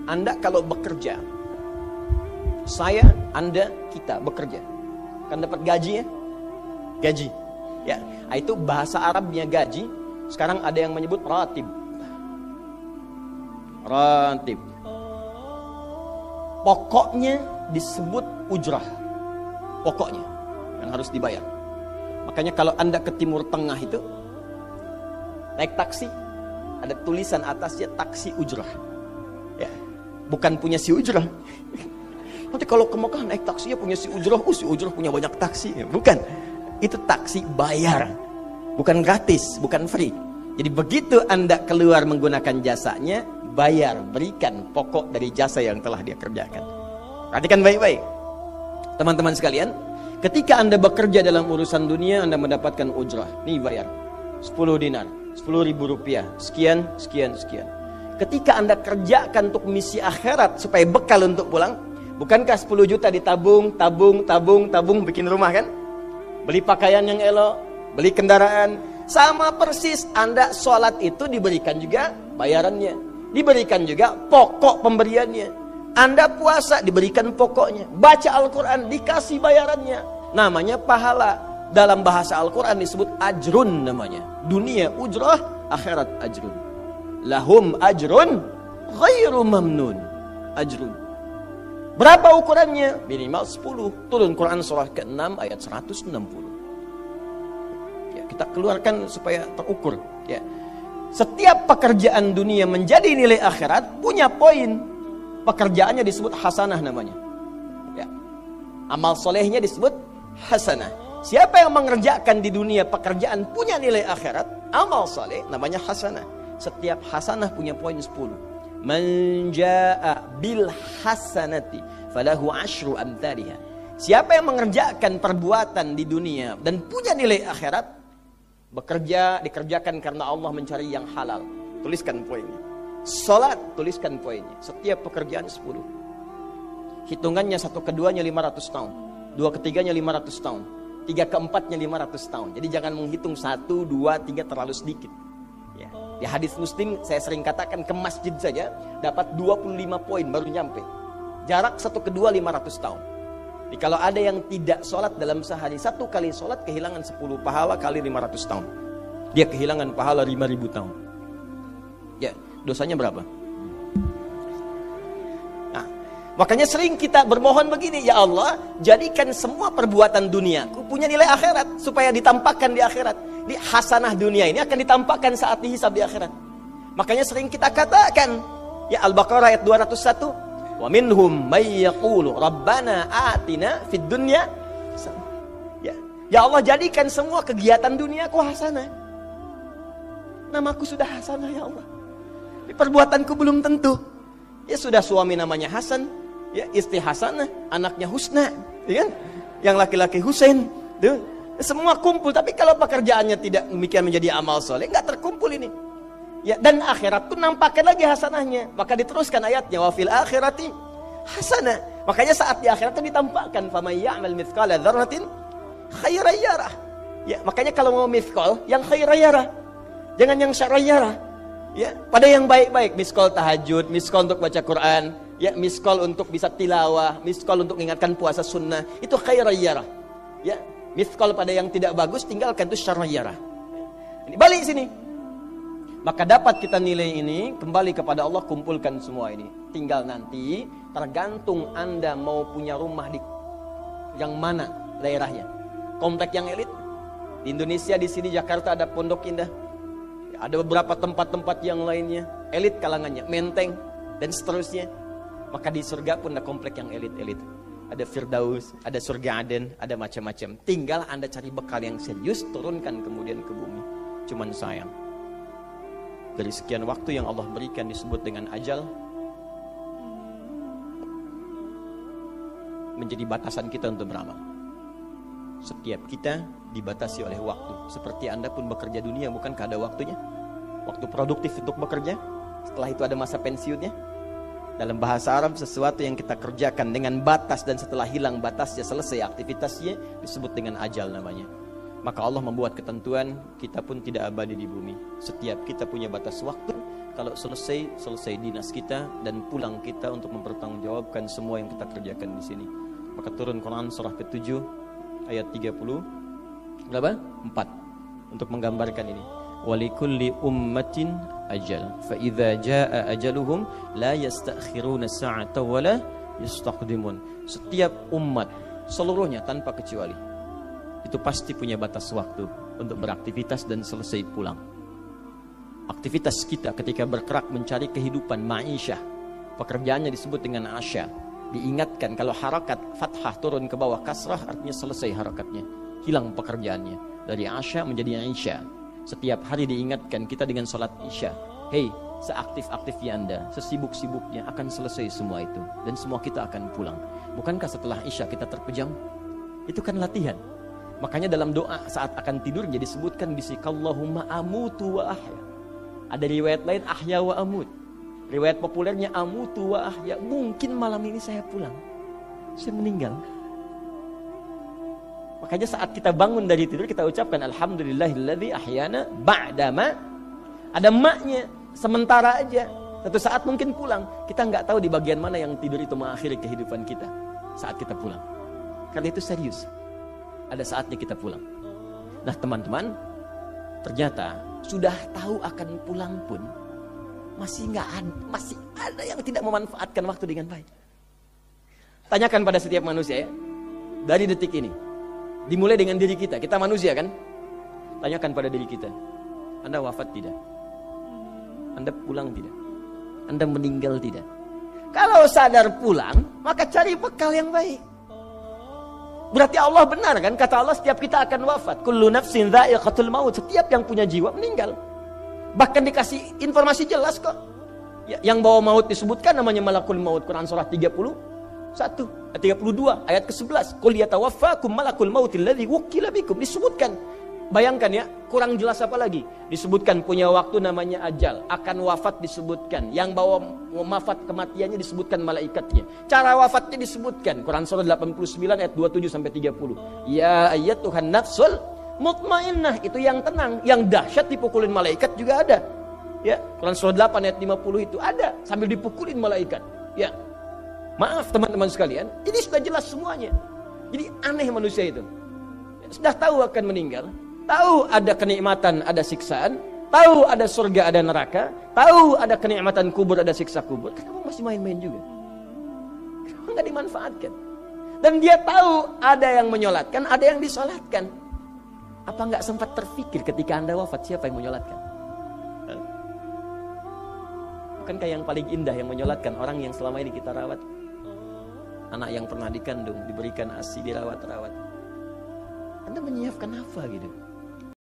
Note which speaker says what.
Speaker 1: Anda kalau bekerja, saya, Anda, kita bekerja, kan dapat gaji ya? Gaji. Ya, itu bahasa Arabnya gaji. Sekarang ada yang menyebut ratib. Ratib. Pokoknya disebut ujrah. Pokoknya yang harus dibayar. Makanya kalau Anda ke Timur Tengah itu naik taksi, ada tulisan atasnya taksi ujrah. Ya, bukan punya si ujrah. Nanti kalau ke Mekah naik taksinya punya si ujrah, si ujrah punya banyak taksi. Ya, bukan. Itu taksi bayar. Bukan gratis, bukan free. Jadi begitu Anda keluar menggunakan jasanya, bayar, berikan pokok dari jasa yang telah dia kerjakan. Perhatikan baik-baik. Teman-teman sekalian, ketika Anda bekerja dalam urusan dunia, Anda mendapatkan ujrah. Nih bayar 10 dinar, 10.000 rupiah, sekian, sekian, sekian. Ketika Anda kerjakan untuk misi akhirat supaya bekal untuk pulang, bukankah 10 juta ditabung, tabung, bikin rumah kan? Beli pakaian yang elok, beli kendaraan. Sama persis Anda sholat itu diberikan juga bayarannya, diberikan juga pokok pemberiannya. Anda puasa diberikan pokoknya, baca Al-Quran dikasih bayarannya, namanya pahala. Dalam bahasa Al-Quran disebut ajrun namanya. Dunia ujrah, akhirat ajrun. Lahum ajrun ghairu mamnun. Ajrun. Berapa ukurannya? Minimal 10. Turun Quran surah ke-6 ayat 160. Ya, kita keluarkan supaya terukur. Ya. Setiap pekerjaan dunia menjadi nilai akhirat punya poin. Pekerjaannya disebut hasanah namanya. Ya. Amal solehnya disebut hasanah. Siapa yang mengerjakan di dunia pekerjaan punya nilai akhirat, amal soleh namanya hasanah. Setiap hasanah punya poin 10. Man jaa bil hasanati falahu asyru amthaliha. Siapa yang mengerjakan perbuatan di dunia dan punya nilai akhirat, bekerja dikerjakan karena Allah mencari yang halal. Tuliskan poinnya. Salat, tuliskan poinnya. Setiap pekerjaan 10. Hitungannya 1 keduanya 500 tahun, 2 ketiganya 500 tahun, 3 keempatnya 500 tahun. Jadi jangan menghitung 1, 2, 3 terlalu sedikit. Ya. Di hadis Muslim saya sering katakan ke masjid saja dapat 25 poin baru nyampe. Jarak 1 ke 2 500 tahun. Jadi kalau ada yang tidak sholat dalam sehari, 1 kali sholat kehilangan 10 pahala kali 500 tahun. Dia kehilangan pahala 5.000 tahun. Ya, dosanya berapa? Nah, makanya sering kita bermohon begini, ya Allah, jadikan semua perbuatan duniaku punya nilai akhirat supaya ditampakkan di akhirat. Di hasanah dunia ini akan ditampakkan saat dihisab di akhirat. Makanya sering kita katakan, ya Al-Baqarah ayat 201, wa minhum may yaqulu rabbana atina fid dunya. Ya Allah, jadikan semua kegiatan duniaku hasanah. Namaku sudah hasanah ya Allah. Perbuatanku belum tentu. Ya sudah suami namanya Hasan, ya istri Hasanah, anaknya Husna, ya kan? Yang laki-laki Husain, tuh. Semua kumpul, tapi kalau pekerjaannya tidak demikian menjadi amal soleh, nggak terkumpul ini. Ya, dan akhirat tuh nampakkan lagi hasanahnya. Maka diteruskan ayatnya, wa fil akhirati hasanah. Makanya saat di akhirat itu ditampakkan, faman ya'mal mithqala dzarratin khairan yarah. Ya, makanya kalau mau mithqal, yang khairan yarah. Jangan yang syarran yarah. Ya, pada yang baik-baik, miskol tahajud, miskol untuk baca Quran, ya, miskol untuk bisa tilawah, miskol untuk mengingatkan puasa sunnah, itu khairan yarah. Ya, miskol pada yang tidak bagus, tinggalkan, itu syarran yarah. Ini balik sini. Maka dapat kita nilai ini, kembali kepada Allah, kumpulkan semua ini. Tinggal nanti, tergantung Anda mau punya rumah di yang mana daerahnya. Komplek yang elit. Di Indonesia, di sini Jakarta ada Pondok Indah. Ada beberapa tempat-tempat yang lainnya, elit kalangannya, Menteng, dan seterusnya. Maka di surga pun ada komplek yang elit-elit. Ada Firdaus, ada surga Aden, ada macam-macam. Tinggal Anda cari bekal yang serius, turunkan kemudian ke bumi. Cuman sayang, dari sekian waktu yang Allah berikan disebut dengan ajal, menjadi batasan kita untuk beramal. Setiap kita dibatasi oleh waktu. Seperti Anda pun bekerja dunia, bukankah ada waktunya? Waktu produktif untuk bekerja, setelah itu ada masa pensiunnya. Dalam bahasa Arab, sesuatu yang kita kerjakan dengan batas dan setelah hilang batasnya, selesai aktivitasnya, disebut dengan ajal namanya. Maka Allah membuat ketentuan, kita pun tidak abadi di bumi. Setiap kita punya batas waktu, kalau selesai dinas kita dan pulang kita untuk mempertanggungjawabkan semua yang kita kerjakan di sini. Maka turun Quran surah ke-7 ayat 30 berapa? 4 untuk menggambarkan ini. Walikulli ummatin ajal fa idza jaa ajaluhum la yastakhiruna sa'ata wa la yastaqdimun. Setiap umat seluruhnya tanpa kecuali itu pasti punya batas waktu untuk beraktivitas dan selesai pulang. Aktivitas kita ketika bergerak mencari kehidupan ma'isyah, pekerjaannya disebut dengan asya. Diingatkan kalau harakat fathah turun ke bawah kasrah artinya selesai harakatnya, hilang pekerjaannya. Dari asya menjadi isya. Setiap hari diingatkan kita dengan sholat isya. Hei, seaktif-aktifnya Anda, sesibuk-sibuknya akan selesai semua itu. Dan semua kita akan pulang. Bukankah setelah isya kita terpejam? Itu kan latihan. Makanya dalam doa saat akan tidur jadi disebutkan bisikallahumma amutu wa ahya. Ada riwayat lain ahya wa amut. Riwayat populernya amutu wa ahya. Mungkin malam ini saya pulang, saya meninggal. Makanya saat kita bangun dari tidur kita ucapkan alhamdulillahilladzi ahyana ba'dama. Ada maknya, sementara aja. Satu saat mungkin pulang. Kita nggak tahu di bagian mana yang tidur itu mengakhiri kehidupan kita saat kita pulang. Karena itu serius. Ada saatnya kita pulang. Nah teman-teman, ternyata sudah tahu akan pulang pun masih ada yang tidak memanfaatkan waktu dengan baik. Tanyakan pada setiap manusia ya. Dari detik ini. Dimulai dengan diri kita. Kita manusia kan? Tanyakan pada diri kita. Anda wafat tidak? Anda pulang tidak? Anda meninggal tidak? Kalau sadar pulang, maka cari bekal yang baik. Berarti Allah benar kan? Kata Allah setiap kita akan wafat. Kullu nafsin dha'iqatul maut. Setiap yang punya jiwa meninggal. Bahkan dikasih informasi jelas kok. Yang bawa maut disebutkan namanya malakul maut. Quran surah 32 ayat ke-11. Qul yatawaffakum malakul mautil ladzi wukkila bikum. Disebutkan. Bayangkan ya, kurang jelas apa lagi? Disebutkan punya waktu namanya ajal, akan wafat disebutkan. Yang bawa wafat kematiannya disebutkan malaikatnya. Cara wafatnya disebutkan. Quran surah 89 ayat 27 sampai 30. Ya ayyatuhan nafsul mutmainnah, itu yang tenang, yang dahsyat dipukulin malaikat juga ada. Ya, Quran surah 8 ayat 50 itu ada sambil dipukulin malaikat. Ya. Maaf teman-teman sekalian, ini sudah jelas semuanya. Jadi aneh manusia itu. Sudah tahu akan meninggal, tahu ada kenikmatan, ada siksaan, tahu ada surga, ada neraka, tahu ada kenikmatan kubur, ada siksa kubur. Kenapa masih main-main juga? Kenapa nggak dimanfaatkan? Dan dia tahu ada yang menyolatkan, ada yang disolatkan. Apa nggak sempat terfikir ketika Anda wafat siapa yang menyolatkan? Bukankah yang paling indah yang menyolatkan orang yang selama ini kita rawat? Anak yang pernah dikandung, diberikan ASI, dirawat-rawat. Anda menyiapkan apa gitu?